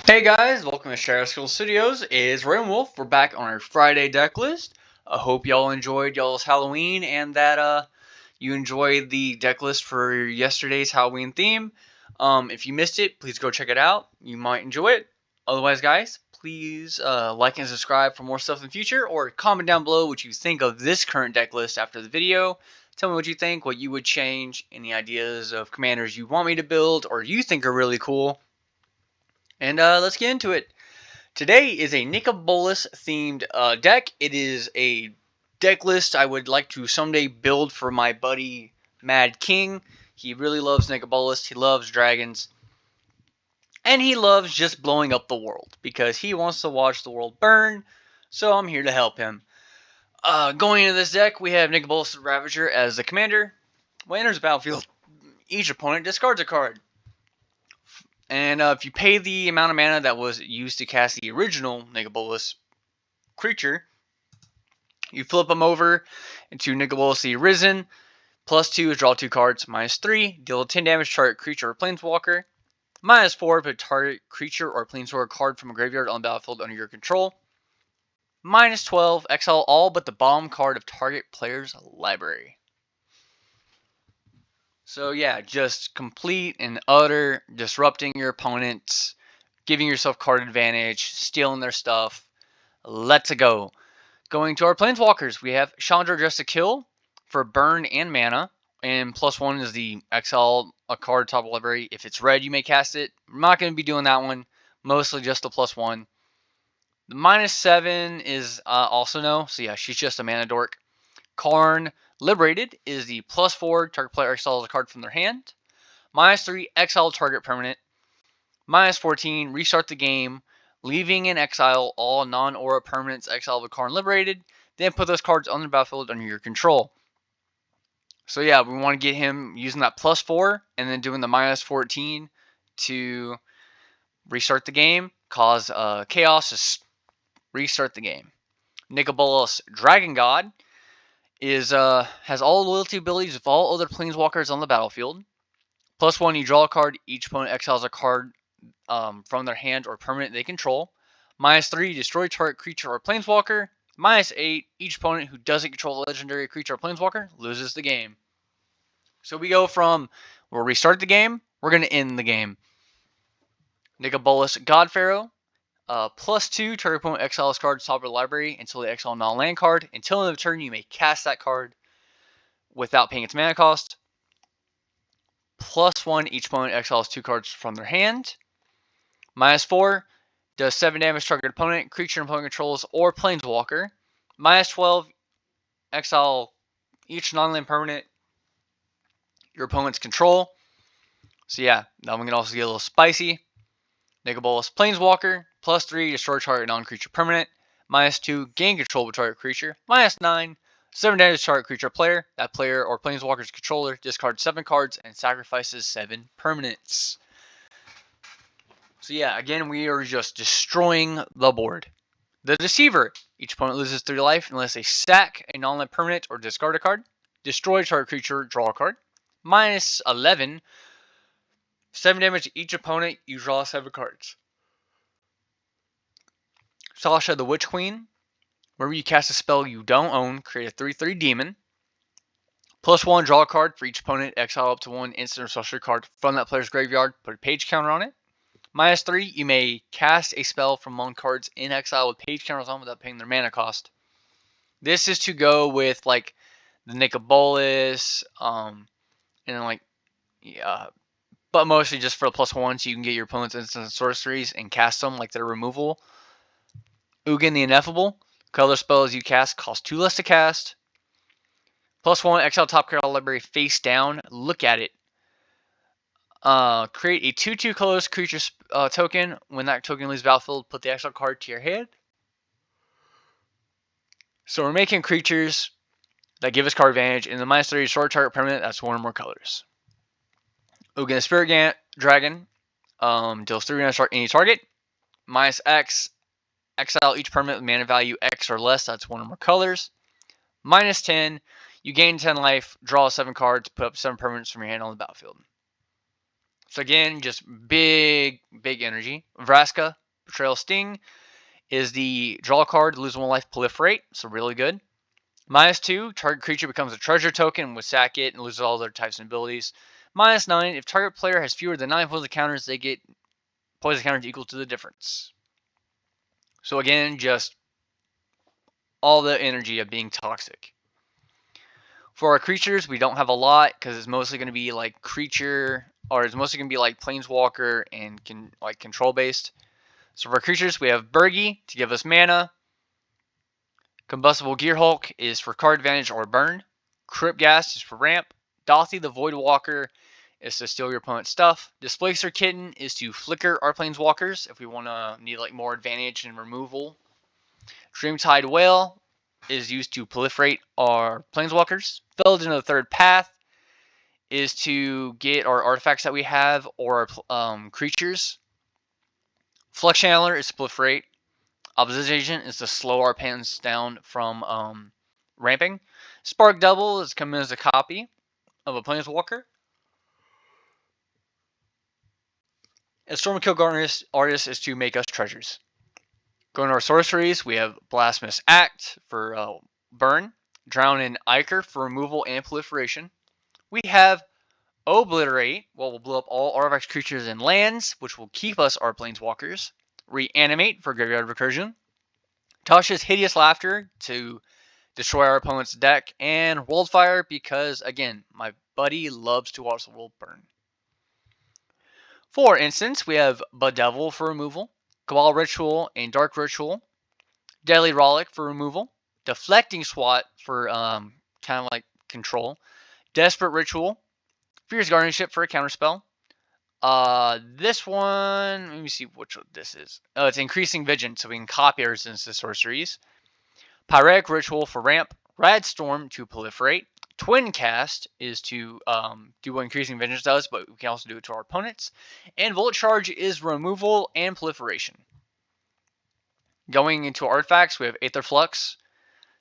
Hey guys, welcome to Shadow School Studios. It's Rain Wolf. We're back on our Friday deck list. I hope y'all enjoyed y'all's Halloween and that you enjoyed the deck list for yesterday's Halloween theme. If you missed it, please go check it out. You might enjoy it. Otherwise, guys, please like and subscribe for more stuff in the future, or comment down below what you think of this current deck list after the video. Tell me what you think, what you would change, any ideas of commanders you want me to build or you think are really cool. And let's get into it. Today is a Nicol Bolas themed deck. It is a deck list I would like to someday build for my buddy Mad King. He really loves Nicol Bolas. He loves dragons. And he loves just blowing up the world because he wants to watch the world burn. So I'm here to help him. Going into this deck, we have Nicol Bolas Ravager as the commander. When enters the battlefield, each opponent discards a card. And if you pay the amount of mana that was used to cast the original Nicol Bolas creature, you flip them over into Nicol Bolas the Arisen. +2 is draw 2 cards. -3, deal 10 damage to target creature or planeswalker. -4, put target creature or planeswalker card from a graveyard on the battlefield under your control. -12, exile all but the bottom card of target player's library. So yeah, just complete and utter disrupting your opponents, giving yourself card advantage, stealing their stuff. Let's go. Going to our planeswalkers, we have Chandra Just to Kill for burn and mana, and +1 is the exile a card top of library. If it's red, you may cast it. I'm not going to be doing that one, mostly just the +1. The -7 is also no, so yeah, she's just a mana dork. Karn Liberated is the +4, target player exiles a card from their hand. -3, exile target permanent. -14, restart the game, leaving in exile all non-aura permanents exiled with Karn Liberated. Then put those cards on the battlefield under your control. So yeah, we want to get him using that +4 and then doing the -14 to restart the game, cause chaos, just restart the game. Nicol Bolas Dragon God has all loyalty abilities of all other planeswalkers on the battlefield. +1, you draw a card. Each opponent exiles a card from their hand or permanent they control. -3, destroy target creature or planeswalker. -8, each opponent who doesn't control a legendary creature or planeswalker loses the game. So we go from we'll restart the game, we're going to end the game. Nicol Bolas God Pharaoh. +2, target opponent exiles card top of the library until they exile a non-land card. Until end of turn, you may cast that card without paying its mana cost. +1, each opponent exiles 2 cards from their hand. -4, does 7 damage to target opponent, creature and opponent controls, or planeswalker. -12, exile each non-land permanent your opponent's control. So yeah, now we can also get a little spicy. Nicol Bolas Planeswalker. +3, destroy target non-creature permanent. -2, gain control of a target creature. -9, 7 damage to target creature player. That player or planeswalker's controller discards 7 cards and sacrifices 7 permanents. So yeah, again, we are just destroying the board. The Deceiver. Each opponent loses 3 life unless they sack a non-land permanent or discard a card. Destroy target creature, draw a card. -11, 7 damage to each opponent, you draw 7 cards. Sasha the Witch Queen. Whenever you cast a spell you don't own, create a 3/3 demon. +1, draw a card for each opponent, exile up to 1 instant or sorcery card from that player's graveyard, put a page counter on it. -3, you may cast a spell from among cards in exile with page counters on without paying their mana cost. This is to go with like the Nicol Bolas, and like but mostly just for the +1, so you can get your opponent's instants and sorceries and cast them like their removal. Ugin the Ineffable. Color spells you cast cost 2 less to cast. +1, exile top card library face down. Look at it. Create a 2/2 colorless creature token. When that token leaves the battlefield, put the exile card to your hand. So we're making creatures that give us card advantage. In the -3, destroy target permanent. That's 1 or more colors. Ugin the Spirit Dragon. Deals 3 damage to any target. -X. Exile each permanent with mana value X or less. That's 1 or more colors. -10. You gain 10 life. Draw 7 cards. Put up 7 permanents from your hand on the battlefield. So again, just big energy. Vraska, Betrayal Sting is the draw card, lose 1 life, proliferate, so really good. -2, target creature becomes a treasure token with sack it and loses all their types and abilities. -9, if target player has fewer than 9 poison counters, they get poison counters equal to the difference. So again, just all the energy of being toxic. For our creatures, we don't have a lot because it's mostly going to be like creature, or it's mostly going to be like planeswalker and like control based. So for our creatures, we have Bergie to give us mana. Combustible Gearhulk is for card advantage or burn. Crypt Gas is for ramp. Dothy the Voidwalker is to steal your opponent's stuff. Displacer Kitten is to flicker our planeswalkers if we want to need like more advantage and removal. Dreamtide Whale is used to proliferate our planeswalkers. Felled into the Third Path is to get our artifacts that we have or our creatures. Flux Channeler is to proliferate. Opposition Agent is to slow our opponents down from ramping. Spark Double is coming as a copy of a planeswalker. And Stormkill Artist is to make us treasures. Going to our sorceries, we have Blasphemous Act for burn, Drown in Ichor for removal and proliferation. We have Obliterate, what will blow up all artifacts, creatures, and lands, which will keep us our planeswalkers. Reanimate for Graveyard Recursion. Tasha's Hideous Laughter to destroy our opponent's deck. And Worldfire because, again, my buddy loves to watch the world burn. For instance, we have Bedevil for removal, Cabal Ritual and Dark Ritual, Deadly Rollick for removal, Deflecting Swat for kind of like control, Desperate Ritual, Fierce Guardianship for a counterspell. This one, let me see which one this is. Oh, it's Increasing Vigilance, so we can copy our resistance to sorceries. Pyretic Ritual for ramp, Rad Storm to proliferate. Twin Cast is to do what Increasing Vengeance does, but we can also do it to our opponents. And Volt Charge is removal and proliferation. Going into artifacts, we have Aether Flux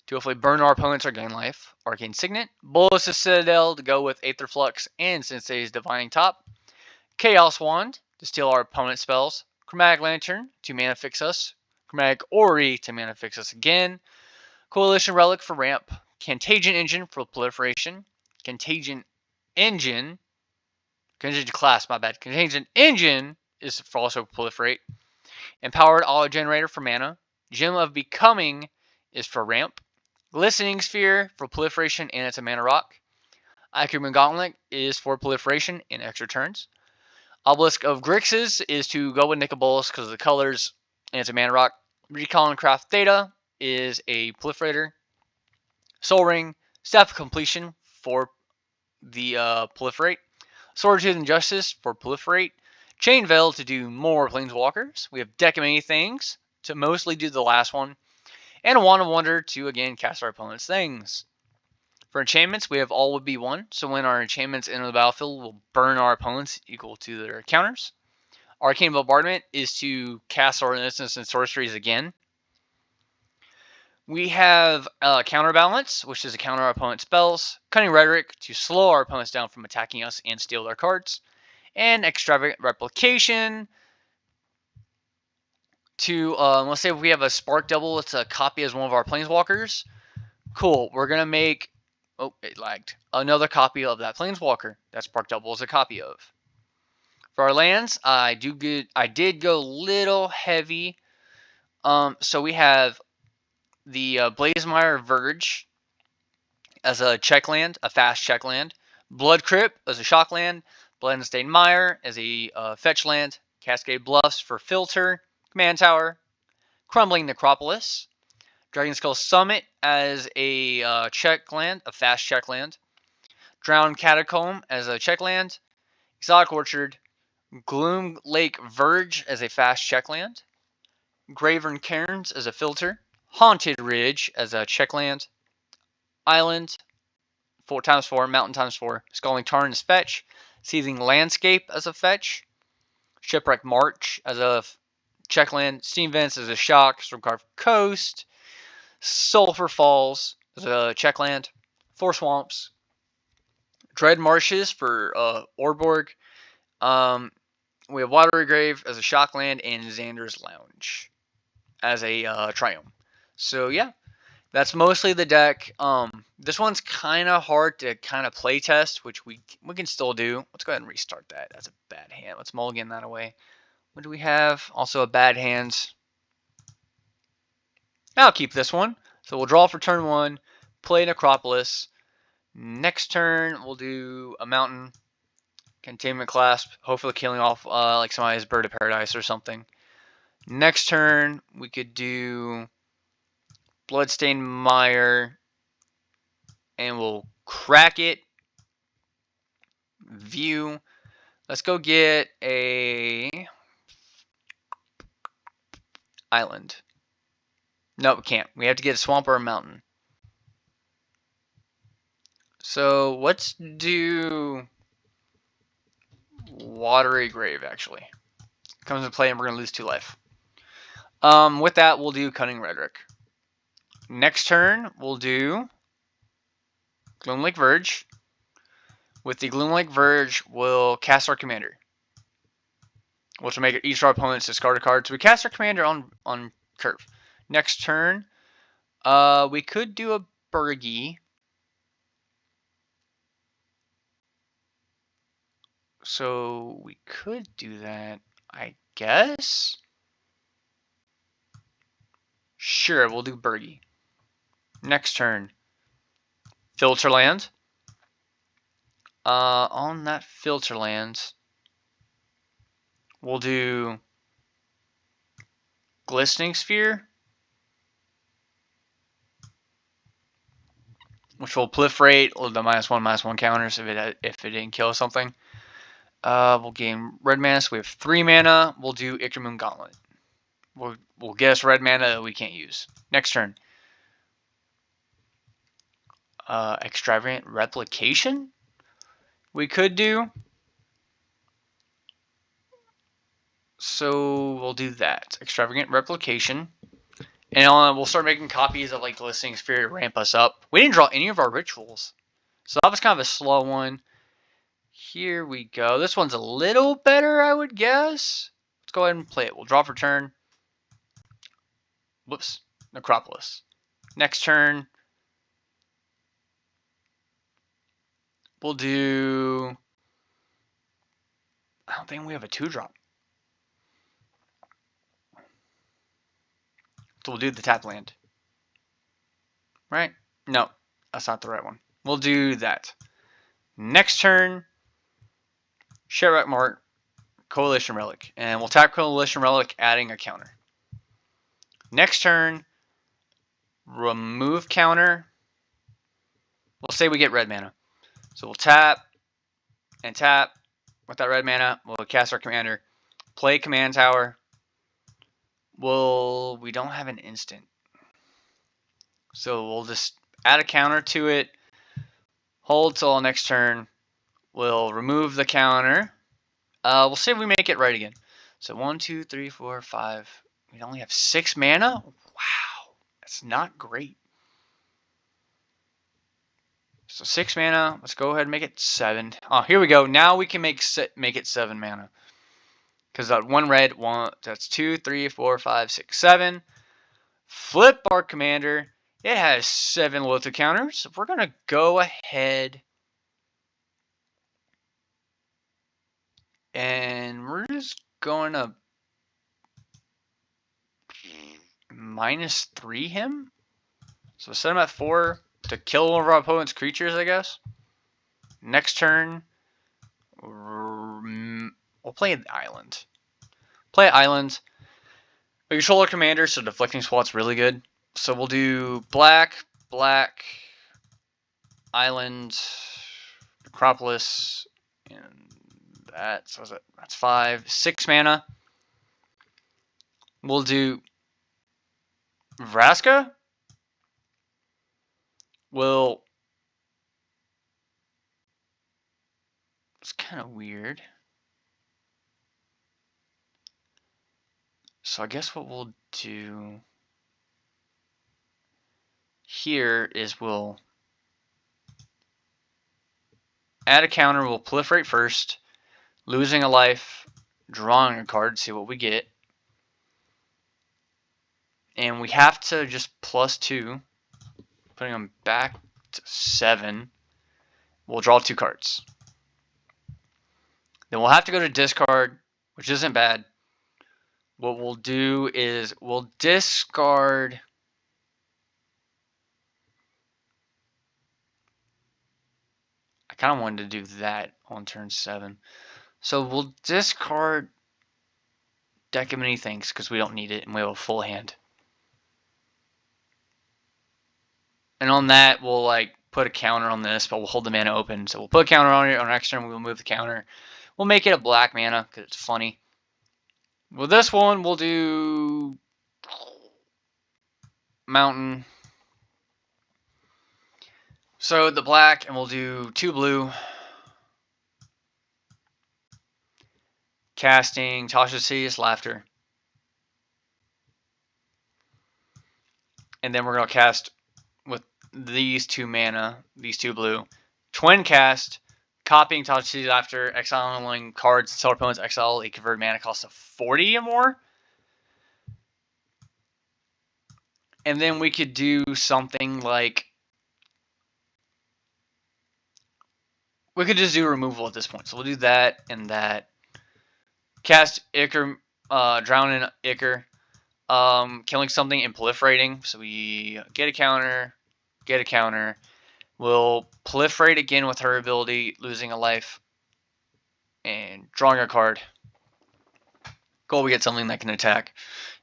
to hopefully burn our opponents or gain life. Arcane Signet. Bolas' Citadel to go with Aether Flux and Sensei's Divining Top. Chaos Wand to steal our opponent's spells. Chromatic Lantern to mana fix us. Chromatic Ori to mana fix us again. Coalition Relic for ramp. Contagion Engine for proliferation. Contagion Class, my bad. Contagion Engine is for also proliferate. Empowered Auto Generator for mana. Gem of Becoming is for ramp. Glistening Sphere for proliferation and it's a mana rock. Acumen Gauntlet is for proliferation and extra turns. Obelisk of Grixis is to go with Nicol Bolas because of the colors and it's a mana rock. Recall and Craft Theta is a proliferator. Soul Ring, Staff of Completion for the proliferate. Swordtooth and Justice for proliferate. Chain Veil to do more planeswalkers. We have Deck of Many Things to mostly do the last one. And Wand of Wonder to again cast our opponent's things. For enchantments, we have All Would Be One. So when our enchantments enter the battlefield, we'll burn our opponents equal to their counters. Arcane Bombardment is to cast our instants and sorceries again. We have Counterbalance, which is a counter our opponent's spells. Cunning Rhetoric to slow our opponents down from attacking us and steal their cards. And Extravagant Replication to, let's say if we have a Spark Double, it's a copy as one of our Planeswalkers. Cool, we're going to make, oh, it lagged, another copy of that Planeswalker that Spark Double is a copy of. For our lands, I did go a little heavy. So we have the Blazemire Verge as a check land, a fast check land. Blood Crypt as a shock land. Blood and Stained Mire as a fetch land. Cascade Bluffs for filter. Command Tower. Crumbling Necropolis. Dragon Skull Summit as a check land, a fast check land. Drowned Catacomb as a check land. Exotic Orchard. Gloom Lake Verge as a fast check land. Graven Cairns as a filter. Haunted Ridge as a check land. Island 4x4, Mountain x4. Scalding Tarn as fetch. Seething Landscape as a fetch. Shipwreck March as a check land. Steam Vents as a shock. Stormcarved Coast. Sulphur Falls as a check land. Four Swamps. Dread Marshes for Orborg. We have Watery Grave as a shock land and Xander's Lounge as a triome. So yeah, that's mostly the deck. This one's kind of hard to kind of play test, which we can still do. Let's go ahead and restart that. That's a bad hand. Let's mulligan that away. What do we have? Also a bad hand. I'll keep this one. So we'll draw for turn 1, play Necropolis. Next turn, we'll do a Mountain, Containment Clasp, hopefully killing off like somebody's Bird of Paradise or something. Next turn, we could do Bloodstained Mire, and we'll crack it. View. Let's go get a island. No, we can't. We have to get a swamp or a mountain. So let's do Watery Grave, actually. Comes into play and we're going to lose 2 life. With that, we'll do Cunning Rhetoric. Next turn, we'll do Gloomlake Verge. With the Gloomlake Verge, we'll cast our commander, which will make each of our opponents discard a card. So we cast our commander on curve. Next turn, we could do a Burgi. So we could do that, I guess. Sure, we'll do Burgi. Next turn, Filter Land. On that Filter Land, we'll do Glistening Sphere, which will proliferate the -1/-1 counters if it didn't kill something. We'll gain red mana, so we have 3 mana. We'll do Ictermoon Gauntlet. We'll get us red mana that we can't use. Next turn, Extravagant Replication. We could do. So we'll do that. Extravagant Replication. And we'll start making copies of like the Glistening Sphere to ramp us up. We didn't draw any of our rituals. So that was kind of a slow one. Here we go. This one's a little better, I would guess. Let's go ahead and play it. We'll draw for turn. Whoops. Necropolis. Next turn, we'll do. I don't think we have a 2-drop. So we'll do the tap land. Right? No, that's not the right one. We'll do that. Next turn, Shipwreck Mart, Coalition Relic. And we'll tap Coalition Relic, adding a counter. Next turn, remove counter. We'll say we get red mana. So we'll tap and tap with that red mana. We'll cast our commander. Play Command Tower. We don't have an instant. So we'll just add a counter to it. Hold till next turn. We'll remove the counter. We'll say we make it right again. So 1, 2, 3, 4, 5. We only have 6 mana? Wow. That's not great. So 6 mana. Let's go ahead and make it 7. Oh, here we go. Now we can make it 7 mana. Because that 1 red, that's 2, 3, 4, 5, 6, 7. Flip our commander. It has 7 Lothar counters. We're going to go ahead and we're just going to -3 him. So set him at 4 to kill one of our opponent's creatures, I guess. Next turn, we'll play the island. Play island. We control our commander, so deflecting swat's really good. So we'll do black, island, Necropolis, and that. So that's 5, 6 mana. We'll do Vraska. It's kind of weird. So I guess what we'll do here is we'll add a counter. We'll proliferate first. losing a life, drawing a card, see what we get. And we have to just +2, putting them back to 7. We'll draw 2 cards. Then we'll have to go to discard, which isn't bad. What we'll do is we'll discard. I kind of wanted to do that on turn 7. So we'll discard Deck of Many Things because we don't need it and we have a full hand. And on that, we'll like put a counter on this, but we'll hold the mana open. So we'll put a counter on it on next turn. We'll move the counter. We'll make it a black mana because it's funny. With this one, we'll do Mountain. So the black, and we'll do 2 blue. Casting Tasha's Hideous Laughter. And then we're going to cast with these 2 mana, these 2 blue. Twin cast, copying Tasha's Hideous Laughter, exiling cards until our opponent's exile a converted mana cost of 40 or more. And then we could do something like, we could just do removal at this point. So we'll do that and that. Cast Ichor, Drown in Ichor. Killing something and proliferating. So we get a counter, get a counter. We'll proliferate again with her ability, losing a life, and drawing a card. Goal, we get something that can attack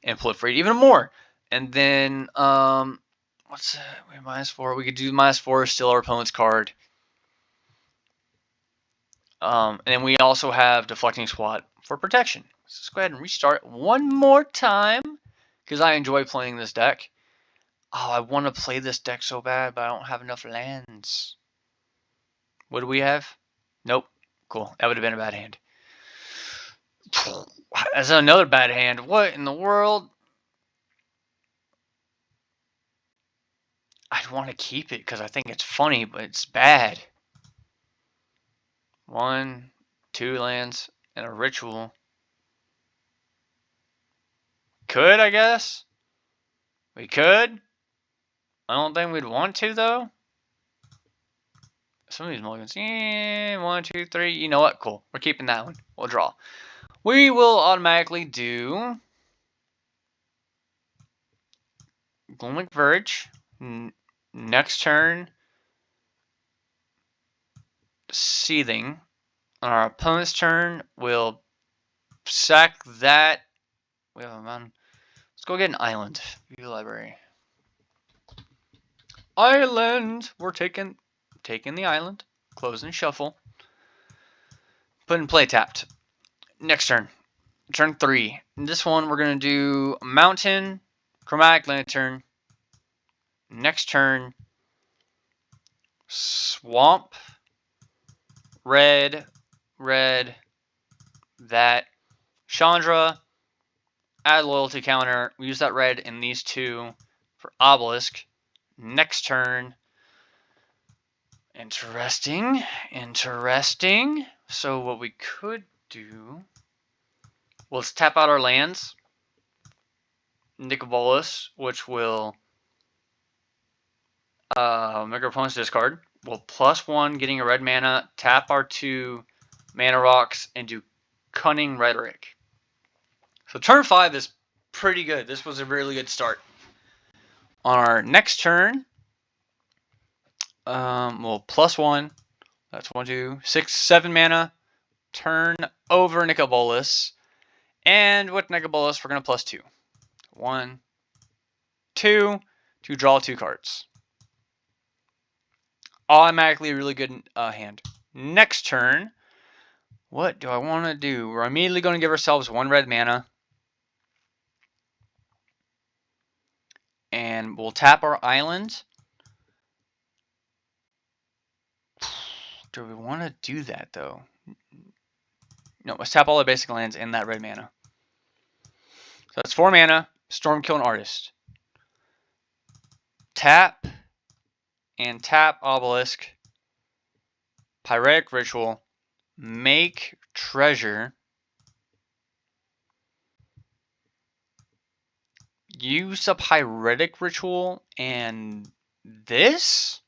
and proliferate even more. And then, what's that? We have -4. We could do -4, steal our opponent's card. And then we also have Deflecting Swat for protection. Let's go ahead and restart one more time because I enjoy playing this deck. Oh, I want to play this deck so bad, but I don't have enough lands. What do we have? Nope. Cool. That would have been a bad hand. That's another bad hand. What in the world? I'd want to keep it because I think it's funny, but it's bad. 1, 2 lands, and a ritual. Could, I guess? We could. I don't think we'd want to, though. Some of these mulligans. 1, 2, 3. You know what? Cool. We're keeping that one. We'll draw. We will automatically do Glooming Verge. Next turn, Seething. On our opponent's turn, we'll sack that. We have a mountain. Let's go get an island. View library. Island. We're taking the island. Close and shuffle. Put in play tapped. Next turn. Turn 3. In this one, we're going to do Mountain, Chromatic Lantern. Next turn, Swamp, red, that. Chandra, add loyalty counter. We use that red in these 2 for Obelisk. Next turn, interesting. So what we could do, let's tap out our lands. Nicol Bolas, which will make our opponent's discard. We'll +1, getting a red mana, tap our 2 mana rocks, and do Cunning Rhetoric. So turn 5 is pretty good. This was a really good start. On our next turn, we'll +1. That's 1, 2, 6, 7 mana. Turn over Nicol Bolas. And with Nicol Bolas, we're going to +2. 1, 2, to draw 2 cards. Automatically a really good hand. Next turn, what do I want to do? We're immediately going to give ourselves 1 red mana. And we'll tap our island. Do we want to do that, though? No, let's tap all our basic lands in that red mana. So that's 4 mana, Stormkill and Artist. Tap and tap Obelisk. Pyretic Ritual. Make treasure. Use a pyretic ritual and this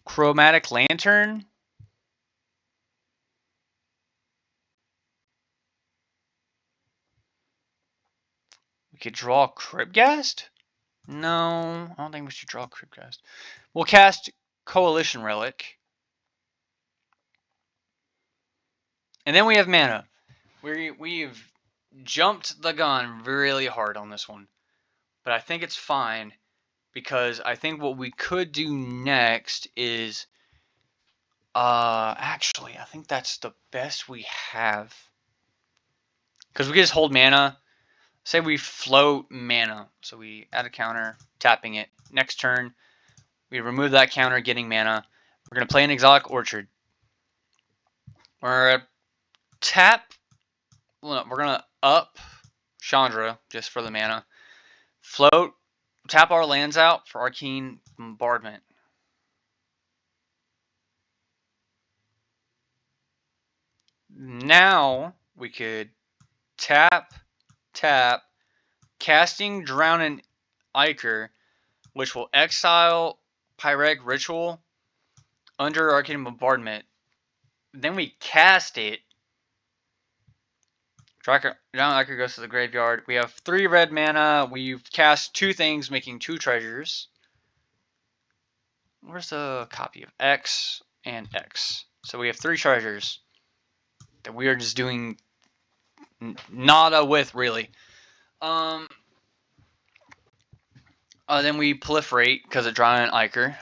chromatic lantern. We could draw Cryptghast? No, I don't think we should draw Cryptghast. We'll cast Coalition Relic. And then we have mana. We've jumped the gun really hard on this one. But I think it's fine because I think what we could do next is actually I think that's the best we have. Because we can just hold mana. Say we float mana. So we add a counter, tapping it. Next turn, we remove that counter, getting mana. We're going to play an Exotic Orchard. We're going to tap. We're going to up Chandra just for the mana. Float. Tap our lands out for Arcane Bombardment. Now we could tap, casting Drowning Ichor, which will exile Pyretic Ritual under Arcane Bombardment. Then we cast it. Drowning Ichor goes to the graveyard. We have 3 red mana. We've cast 2 things, making 2 treasures. Where's the copy of X and X? So we have 3 treasures that we are just doing nada with, really. Then we proliferate because of Drowning Ichor.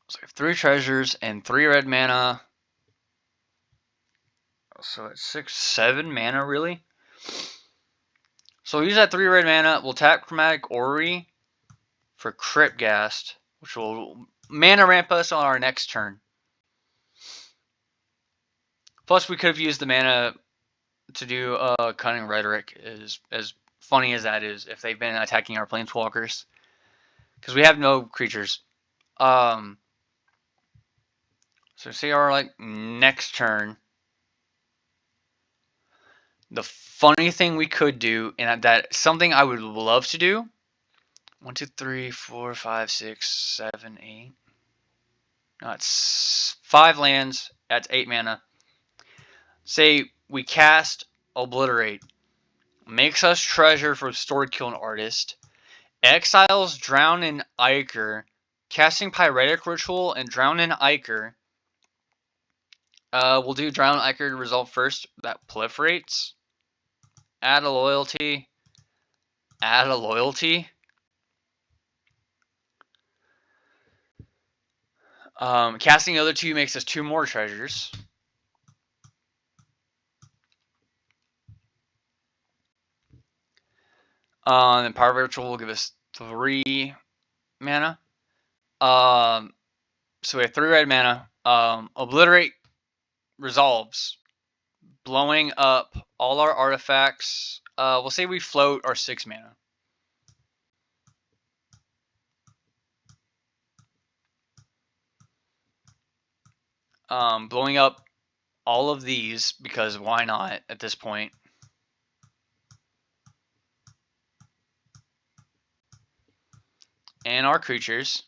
So we have 3 treasures and 3 red mana. So it's 6, 7 mana, really. So we'll use that 3 red mana. We'll tap Chromatic Orrery for Cryptghast, which will mana ramp us on our next turn. Plus, we could have used the mana to do Cunning Rhetoric, as funny as that is, if they've been attacking our Planeswalkers. Because we have no creatures. So see our next turn. The funny thing we could do, and that something I would love to do. 1, 2, 3, 4, 5, 6, 7, 8. No, it's 5 lands. That's 8 mana. Say we cast Obliterate. Makes us treasure for Stored-Kiln Artist. Exiles Drowning Ichor. Casting Pyretic Ritual and Drowning Ichor. We'll do Drowning Ichor to resolve first. That proliferates. Add a loyalty. Add a loyalty. Casting the other 2 makes us 2 more treasures. Then Power Ritual will give us 3 mana. So we have 3 red mana. Obliterate resolves, blowing up all our artifacts. We'll say we float our 6 mana. Blowing up all of these, because why not at this point. And our creatures.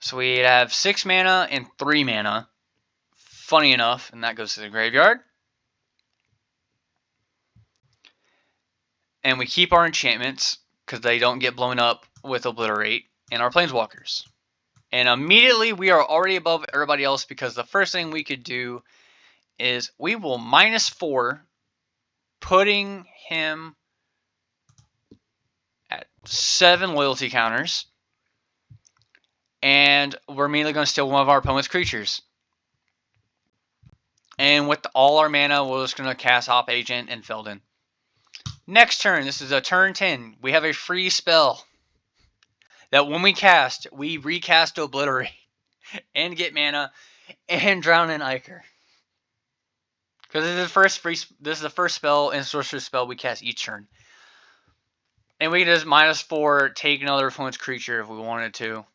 So we have 6 mana and 3 mana. Funny enough, and that goes to the graveyard. And we keep our enchantments, because they don't get blown up with Obliterate, and our Planeswalkers. And immediately we are already above everybody else, because the first thing we could do is we will -4, putting him at 7 loyalty counters. And we're immediately going to steal one of our opponent's creatures. And with all our mana, we're just going to cast Hop Agent and Felden. Next turn, this is a turn 10. We have a free spell that when we cast, we recast Obliterate and get mana and Drowning Ichor. Because this is the first spell and sorcerer spell we cast each turn. And we can just -4 take another opponent's creature if we wanted to.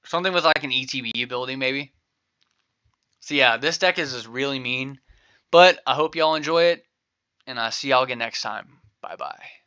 Something with like an ETB ability maybe. So yeah, this deck is just really mean. But I hope y'all enjoy it. And I'll see y'all again next time. Bye bye.